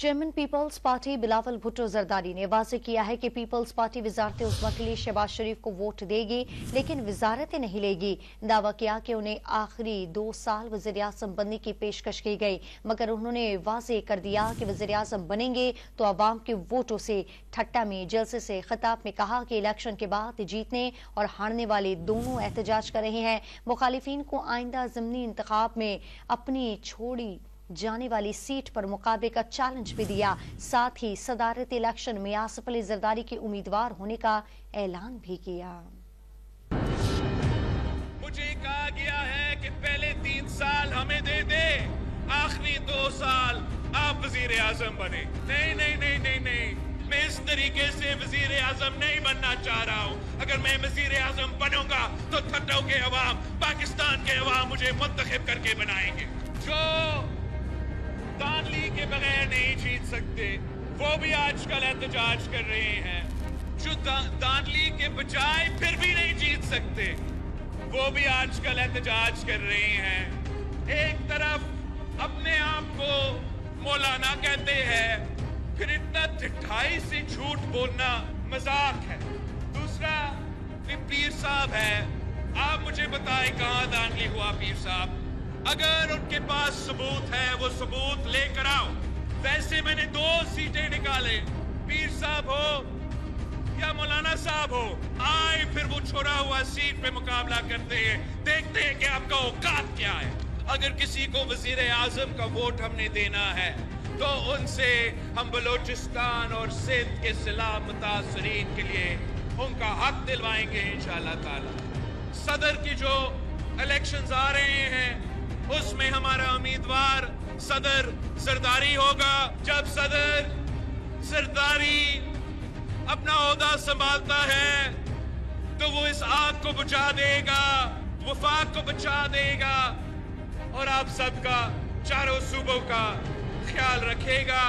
Chairman People's Party Bilawal Bhutto Zardari ने वाजे किया है कि पीपल्स पार्टी वजारत उज़्मा के लिए शहबाज शरीफ को वोट देगी, लेकिन वजारतें नहीं लेगी। दावा किया कि उन्हें आखिरी 2 साल वज़ीर-ए-आज़म बनने की पेशकश की गई, मगर उन्होंने वाजे कर दिया कि वज़ीर-ए-आज़म बनेंगे तो अवाम के वोटों से। ठट्टा में जलसे से खिताब में कहा कि इलेक्शन के बाद जीतने और हारने वाले दोनों एहतजाज कर रहे हैं। मुखालिफिन को आइंदा ज़मीनी इंतखाब में अपनी छोड़ी जाने वाली सीट पर मुकाबले का चैलेंज भी दिया। साथ ही सदारत इलेक्शन में आसिफ अली जरदारी के उम्मीदवार होने का ऐलान भी किया। मुझे कहा गया है कि पहले 3 साल हमें दे दे, आखिरी 2 साल आप वजीर आजम बने। नहीं नहीं नहीं नहीं नहीं, मैं इस तरीके से वजीर आजम नहीं बनना चाह रहा हूँ। अगर मैं वजीर आजम बनूंगा तो ठट्टों के अवाम, पाकिस्तान के अवाम मुझे मुंतखब करके बनाएंगे। जो दानली के बगैर नहीं जीत सकते वो भी आजकल एहतजाज कर रहे हैं। जो दानली के बजाय फिर भी नहीं जीत सकते वो भी आजकल एहतजाज कर रहे हैं। एक तरफ अपने आप को मौलाना कहते हैं, फिर इतना ढिठाई से झूठ बोलना मजाक है। दूसरा पीर साहब है, आप मुझे बताएं कहां दानली हुआ पीर साहब? अगर उनके पास सबूत है वो सबूत लेकर आओ। वैसे मैंने 2 सीटें निकाले, पीर साहब हो या मौलाना साहब हो, आए फिर वो छोड़ा हुआ सीट पे मुकाबला करते हैं, देखते हैं कि आपका औकात क्या है। अगर किसी को वजीर आजम का वोट हमने देना है तो उनसे हम बलोचिस्तान और सिंध के सलाम मुतासरीन के लिए उनका हक दिलवाएंगे इंशाअल्लाह ताला। सदर की जो इलेक्शंस आ रहे हैं उसमें हमारा उम्मीदवार सदर जरदारी होगा। जब सदर जरदारी अपना ओहदा संभालता है तो वो इस आग को बुझा देगा, वफाक को बचा देगा और आप सबका, चारों सूबों का ख्याल रखेगा।